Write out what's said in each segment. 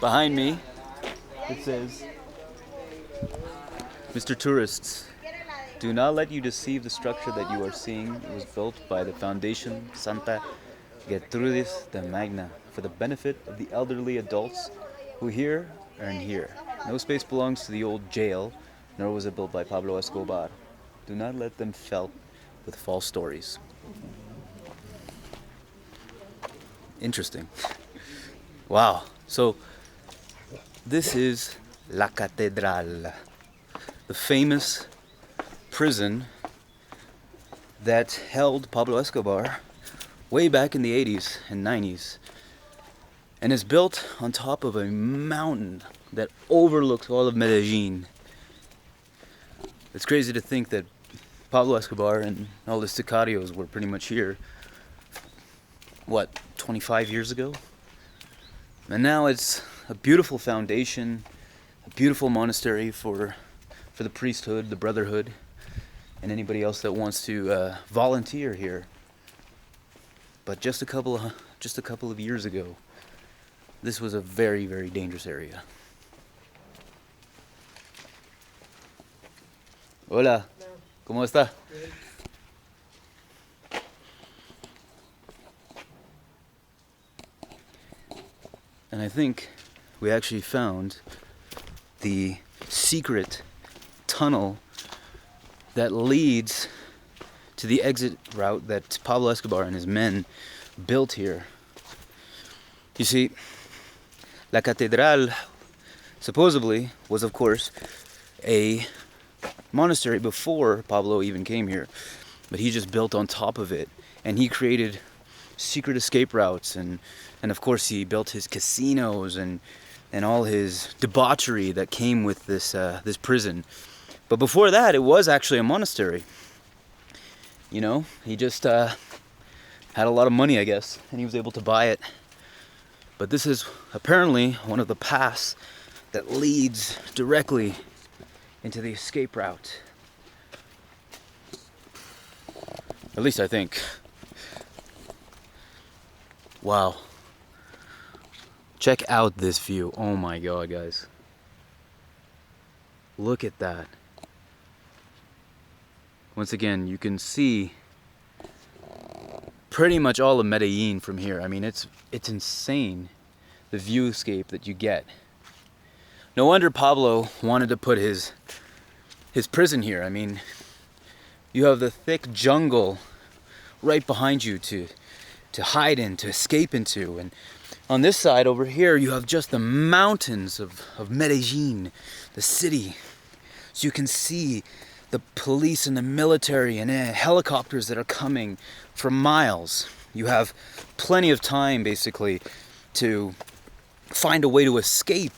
Behind me, it says, Mr. Tourists, do not let you deceive the structure that you are seeing. It was built by the Foundation Santa Gertrudis de Magna for the benefit of the elderly adults who here earn here. No space belongs to the old jail, nor was it built by Pablo Escobar. Do not let them fill with false stories. Interesting. Wow. So, this is La Catedral, the famous prison that held Pablo Escobar way back in the 80s and 90s. And it's built on top of a mountain that overlooks all of Medellin. It's crazy to think that Pablo Escobar and all the sicarios were pretty much here, 25 years ago? And now it's a beautiful foundation, a beautiful monastery for the priesthood, the brotherhood, and anybody else that wants to volunteer here. But just a couple of years ago, this was a very, very dangerous area. Hola, ¿cómo está? And I think we actually found the secret tunnel that leads to the exit route that Pablo Escobar and his men built here. You see, La Catedral supposedly was, of course, a monastery before Pablo even came here, but he just built on top of it, and he created secret escape routes, and of course he built his casinos and all his debauchery that came with this prison. But before that, it was actually a monastery. You know, he just had a lot of money, I guess, and he was able to buy it. But this is apparently one of the paths that leads directly into the escape route. At least I think. Wow. Check out this view. Oh my god, guys. Look at that. Once again, you can see pretty much all of Medellin from here. I mean, it's insane, the viewscape that you get. No wonder Pablo wanted to put his prison here. I mean, you have the thick jungle right behind you to hide in, to escape into. And on this side over here, you have just the mountains of Medellin, the city. So you can see the police and the military and helicopters that are coming for miles. You have plenty of time, basically, to find a way to escape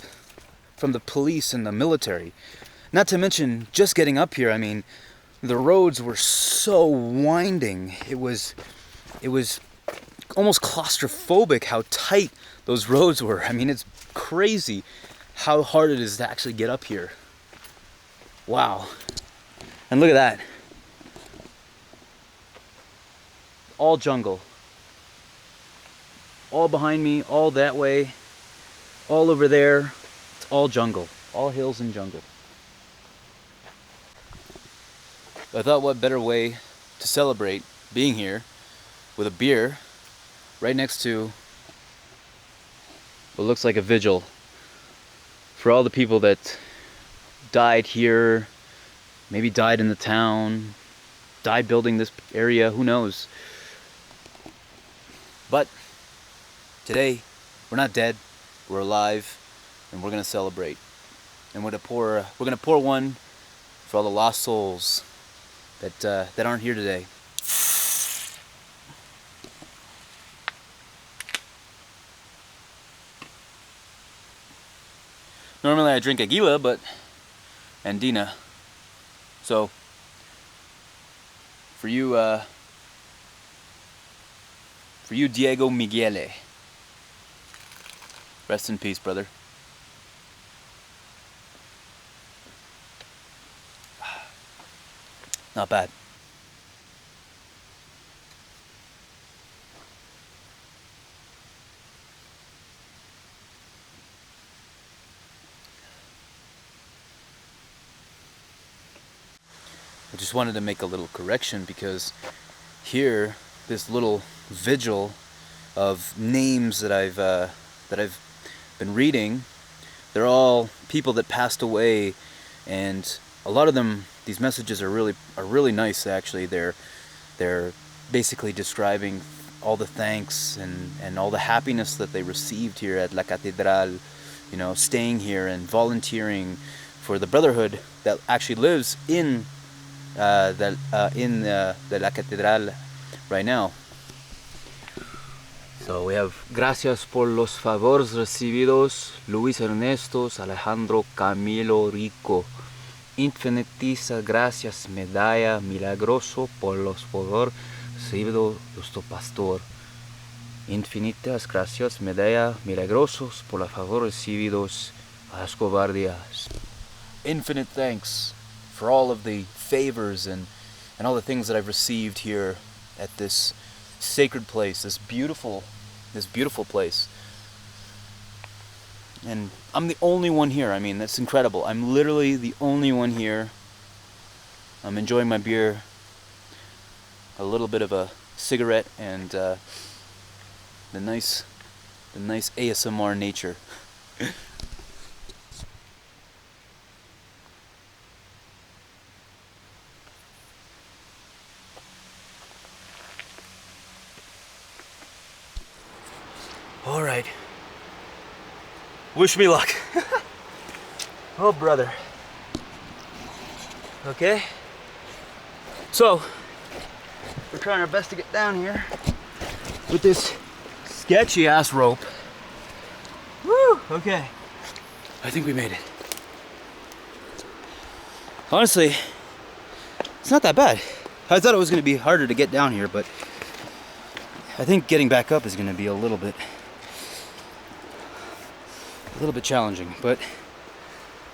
from the police and the military. Not to mention, just getting up here, I mean, the roads were so winding. It was almost claustrophobic how tight those roads were. I mean, it's crazy how hard it is to actually get up here. Wow. And look at that. All jungle. All behind me, all that way, all over there. It's all jungle. All hills and jungle. I thought, what better way to celebrate being here with a beer right next to what looks like a vigil for all the people that died here, maybe died in the town, died building this area, who knows. But today, we're not dead, we're alive, and we're gonna celebrate. And we're gonna pour one for all the lost souls that aren't here today. Normally I drink Aguila, but Andina. So for you Diego Miguele, rest in peace, brother. Not bad. just wanted to make a little correction, because here, this little vigil of names that I've been reading, they're all people that passed away, and a lot of them, these messages are really nice. Actually, they're basically describing all the thanks and all the happiness that they received here at La Catedral, you know, staying here and volunteering for the brotherhood that actually lives in the La Catedral right now. So we have gracias por los favores recibidos, Luis Ernestos, Alejandro Camilo Rico. Infinitas gracias, medalla milagroso por los favores recibidos, nuestro pastor. Infinitas gracias, medalla milagrosos por los favores recibidos, Escobar Díaz. Infinite thanks for all of the favors and all the things that I've received here at this sacred place, this beautiful place. And I'm the only one here. I mean, that's incredible. I'm literally the only one here. I'm enjoying my beer, a little bit of a cigarette, and the nice ASMR nature. All right. Wish me luck. Oh, brother. Okay. So, we're trying our best to get down here with this sketchy ass rope. Woo! Okay. I think we made it. Honestly, it's not that bad. I thought it was going to be harder to get down here, but I think getting back up is going to be a little bit challenging, but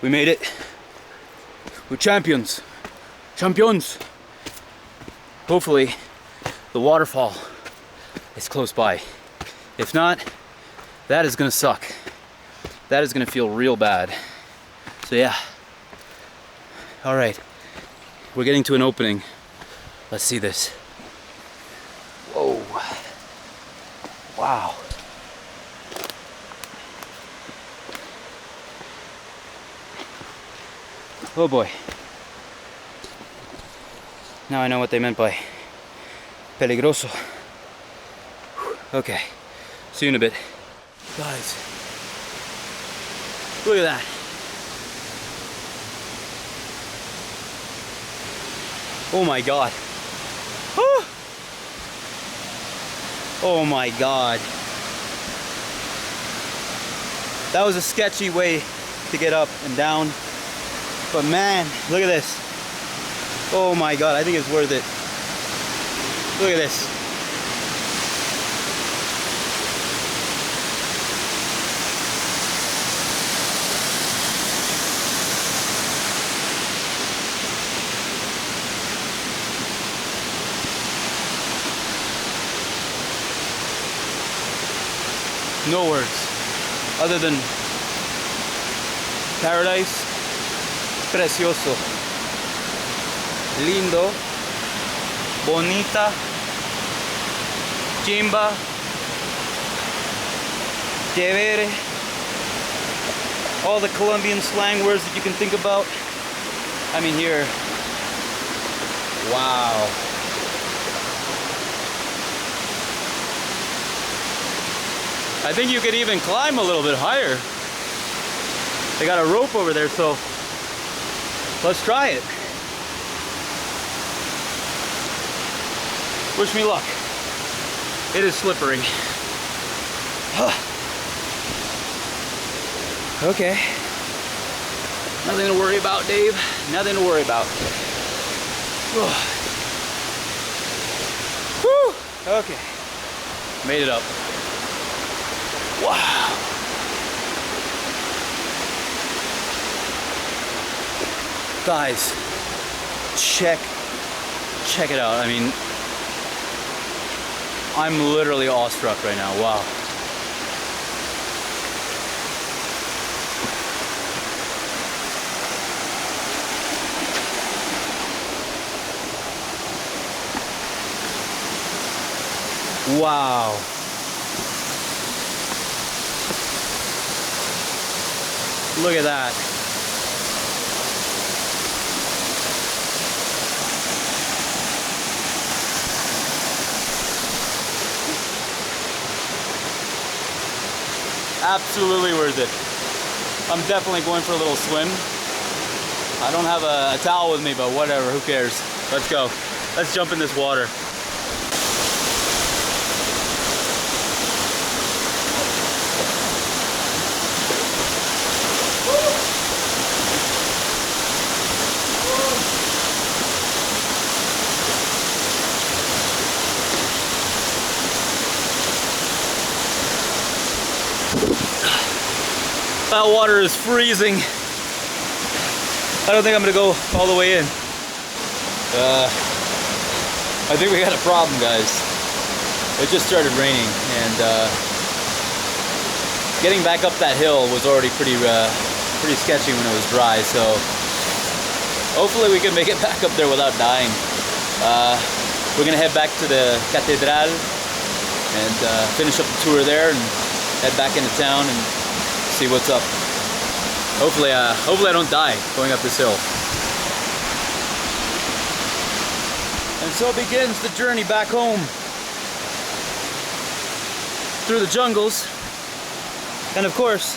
we made it. We're champions. Champions. Hopefully the waterfall is close by. If not, that is gonna suck. That is gonna feel real bad. So yeah. All right. We're getting to an opening. Let's see this. Whoa. Wow. Oh boy. Now I know what they meant by peligroso. Okay. See you in a bit. Guys, look at that. Oh my God. Oh my God. That was a sketchy way to get up and down. But man, look at this. Oh my God, I think it's worth it. Look at this. No words other than paradise. Precioso, lindo, bonita, chimba, chévere, all the Colombian slang words that you can think about. I mean, here, wow. I think you could even climb a little bit higher. They got a rope over there, so let's try it. Wish me luck. It is slippery. Okay. Nothing to worry about, Dave. Nothing to worry about. Whew. Okay. Made it up. Wow. Guys, check it out. I mean, I'm literally awestruck right now. Wow. Wow. Look at that. Absolutely worth it. I'm definitely going for a little swim. I don't have a towel with me, but whatever, who cares? Let's go. Let's jump in this water. That water is freezing. I don't think I'm gonna go all the way in. I think we got a problem, guys. It just started raining, and getting back up that hill was already pretty sketchy when it was dry. So hopefully we can make it back up there without dying. We're gonna head back to the Catedral and finish up the tour there, and head back into town and see what's up. Hopefully I don't die going up this hill. And so begins the journey back home through the jungles, and of course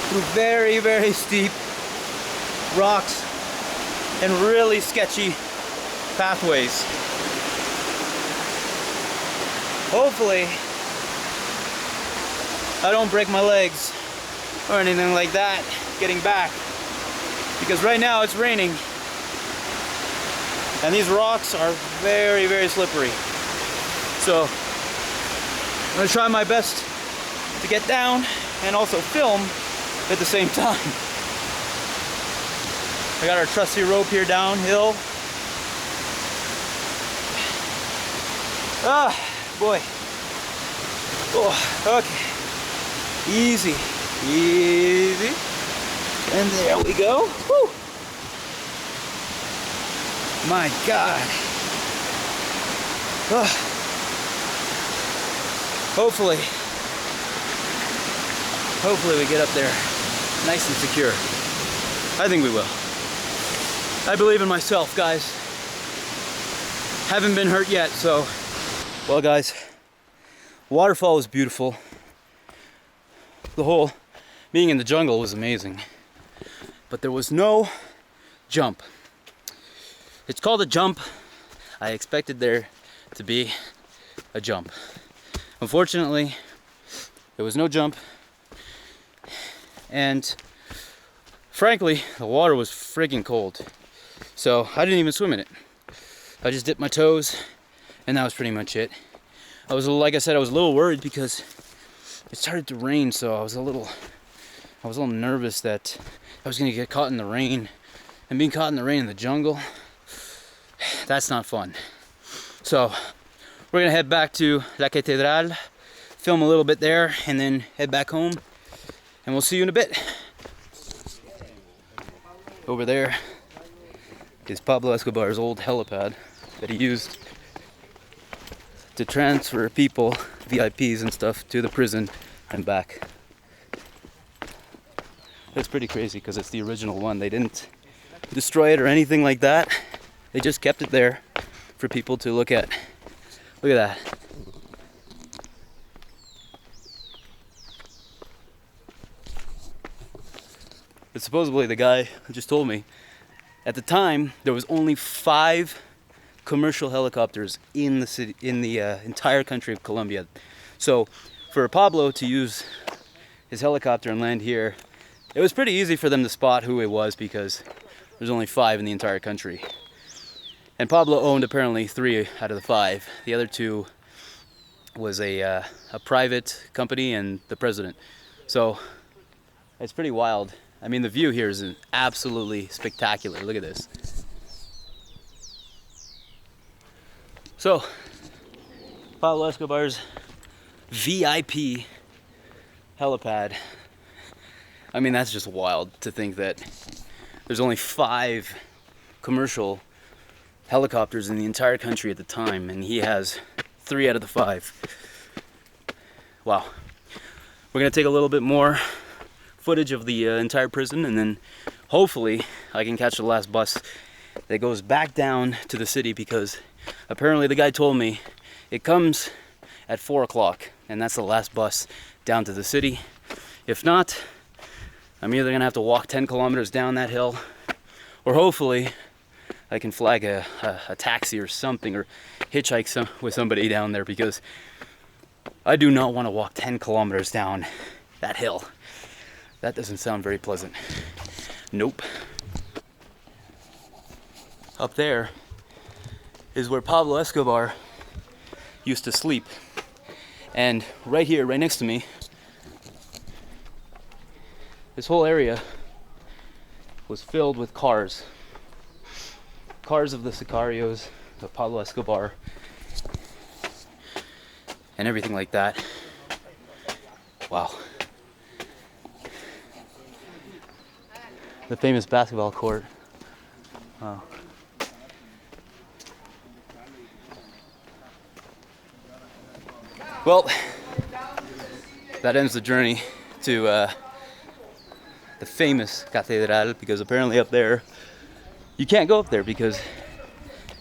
through very, very steep rocks and really sketchy pathways. Hopefully I don't break my legs or anything like that getting back, because right now it's raining and these rocks are very, very slippery. So I'm gonna try my best to get down and also film at the same time. I got our trusty rope here downhill. Ah, boy. Oh, okay. Easy, easy. And there we go. Woo. My God. Oh. Hopefully we get up there nice and secure. I think we will. I believe in myself, guys. Haven't been hurt yet, so. Well, guys, waterfall was beautiful. The whole being in the jungle was amazing, but there was no jump. It's called a jump. I expected there to be a jump. Unfortunately, there was no jump, and frankly, the water was friggin' cold. So I didn't even swim in it. I just dipped my toes, and that was pretty much it. Like I said, I was a little worried because it started to rain, so I was a little nervous that I was gonna get caught in the rain, and being caught in the rain in the jungle, that's not fun. So we're gonna head back to La Catedral, film a little bit there, and then head back home, and we'll see you in a bit. Over there is Pablo Escobar's old helipad that he used to transfer people, VIPs and stuff, to the prison and back. It's pretty crazy because it's the original one. They didn't destroy it or anything like that. They just kept it there for people to look at. Look at that. But supposedly the guy just told me, at the time there was only 5 commercial helicopters in the city, in the entire country of Colombia. So for Pablo to use his helicopter and land here, it was pretty easy for them to spot who it was because there's only 5 in the entire country. And Pablo owned apparently 3 out of the 5. The other 2 was a private company and the president. So it's pretty wild. I mean, the view here is absolutely spectacular. Look at this. So, Pablo Escobar's VIP helipad. I mean, that's just wild to think that there's only 5 commercial helicopters in the entire country at the time, and he has 3 out of the 5. Wow. We're gonna take a little bit more footage of the entire prison, and then hopefully I can catch the last bus that goes back down to the city, because apparently the guy told me it comes at 4 o'clock, and that's the last bus down to the city. If not, I'm either gonna have to walk 10 kilometers down that hill, or hopefully I can flag a taxi or something, or hitchhike with somebody down there, because I do not want to walk 10 kilometers down that hill. That doesn't sound very pleasant. Nope. Up there is where Pablo Escobar used to sleep. And right here, right next to me, this whole area was filled with cars. Cars of the sicarios of Pablo Escobar and everything like that. Wow. The famous basketball court. Wow. Well, that ends the journey to the famous Catedral, because apparently up there, you can't go up there because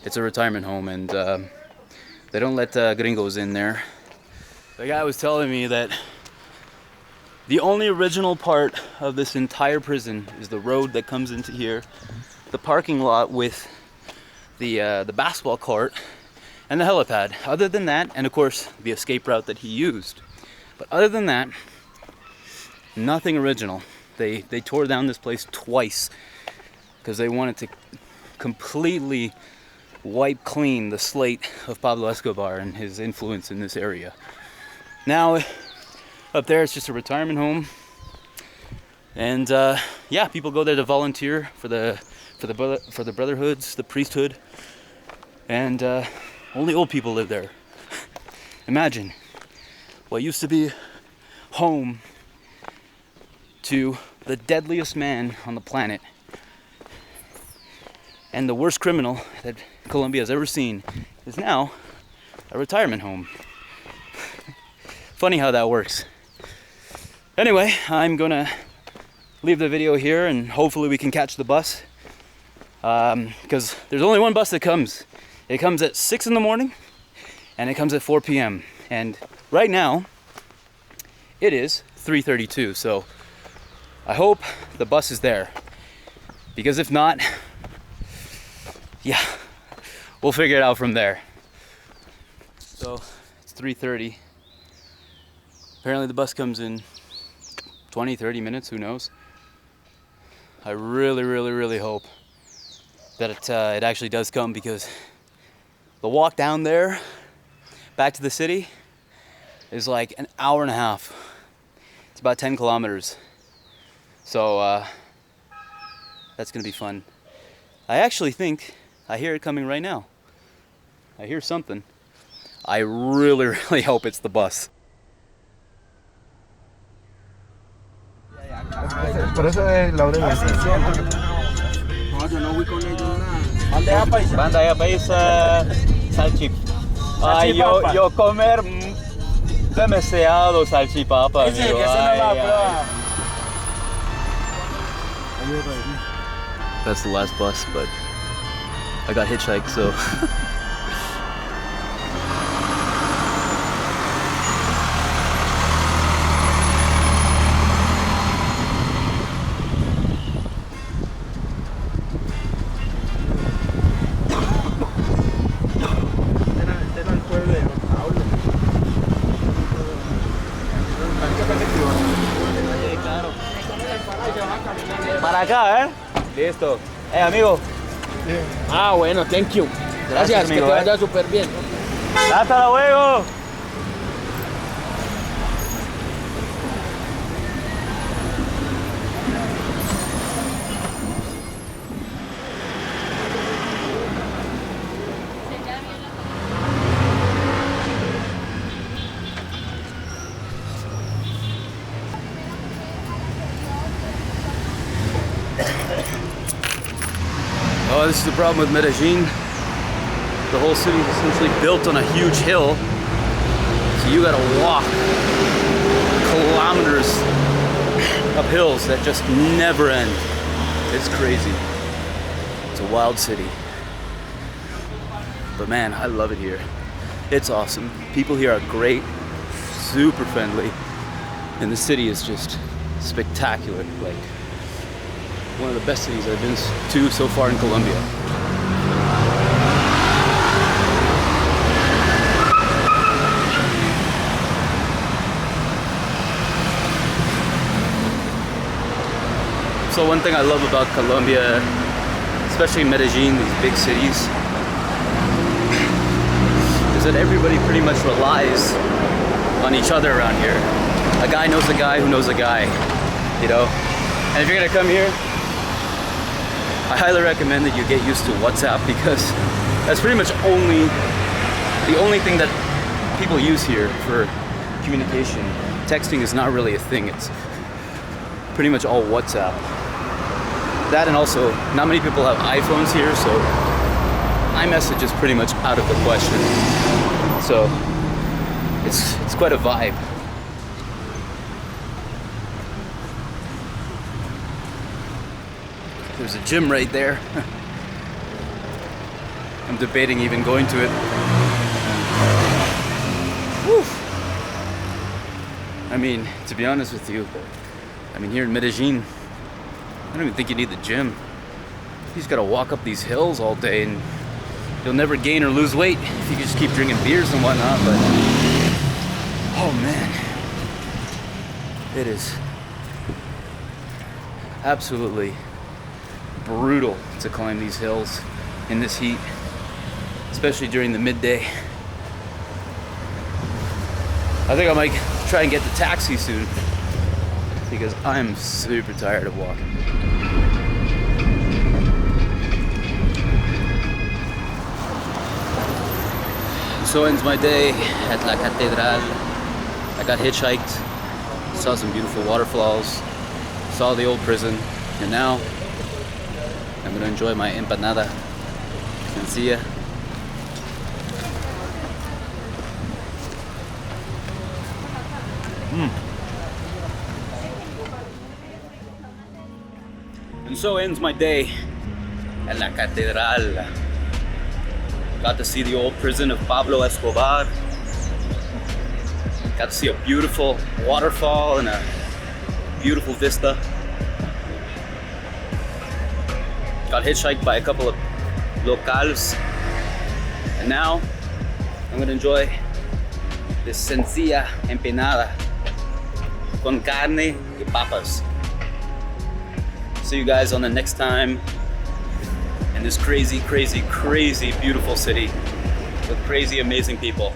it's a retirement home, and they don't let gringos in there. The guy was telling me that the only original part of this entire prison is the road that comes into here, the parking lot with the basketball court, and the helipad. Other than that, and of course the escape route that he used. But other than that, nothing original. They tore down this place twice because they wanted to completely wipe clean the slate of Pablo Escobar and his influence in this area. Now, up there it's just a retirement home, and yeah, people go there to volunteer for the brotherhoods, the priesthood, and only old people live there. Imagine what used to be home to the deadliest man on the planet and the worst criminal that Colombia has ever seen is now a retirement home. Funny how that works. Anyway, I'm gonna leave the video here, and hopefully we can catch the bus, because there's only one bus that comes. It comes at 6 in the morning and it comes at 4 p.m. and right now it is 3:32, so I hope the bus is there, because if not, yeah, we'll figure it out from there. So it's 3:30. Apparently the bus comes in 20-30 minutes, who knows. I really hope that it actually does come, because the walk down there back to the city is like an hour and a half. It's about 10 kilometers. So that's gonna be fun. I actually think I hear it coming right now. I hear something. I really hope it's the bus. Por eso es la oreja. No, yo no voy con ellos nada. Bandeja paisa. Bandeja paisa, salchip. Ay, yo comer demasiado salchipapa, Ese, amigo. que ese no la prueba. That's the last bus, but I got hitchhiked, so. Para acá, ¿eh? Listo. Amigo. Ah, bueno, thank you. Gracias, Que amigo, te vaya súper bien. Hasta luego. Oh, this is the problem with Medellin. The whole city is essentially built on a huge hill. So you gotta walk kilometers up hills that just never end. It's crazy. It's a wild city. But man, I love it here. It's awesome. People here are great, super friendly, and the city is just spectacular. Like one of the best cities I've been to so far in Colombia. So one thing I love about Colombia, especially Medellin, these big cities, is that everybody pretty much relies on each other around here. A guy knows a guy who knows a guy, you know? And if you're gonna come here, I highly recommend that you get used to WhatsApp, because that's pretty much the only thing that people use here for communication. Texting is not really a thing. It's pretty much all WhatsApp. That, and also not many people have iPhones here, so iMessage is pretty much out of the question. So it's quite a vibe. There's a gym right there. I'm debating even going to it. Woo. I mean, to be honest with you, I mean, here in Medellin, I don't even think you need the gym. You just gotta walk up these hills all day, and you'll never gain or lose weight if you just keep drinking beers and whatnot. But oh man, it is absolutely brutal to climb these hills in this heat, especially during the midday. I think I might try and get the taxi soon, because I'm super tired of walking. So ends my day at La Catedral. I got hitchhiked, saw some beautiful waterfalls, saw the old prison, and now I'm gonna enjoy my empanada sencilla. And so ends my day at La Catedral. Got to see the old prison of Pablo Escobar. Got to see a beautiful waterfall and a beautiful vista. Got hitchhiked by a couple of locals. And now I'm gonna enjoy this sencilla empanada con carne y papas. See you guys on the next time in this crazy, crazy, crazy beautiful city with crazy, amazing people.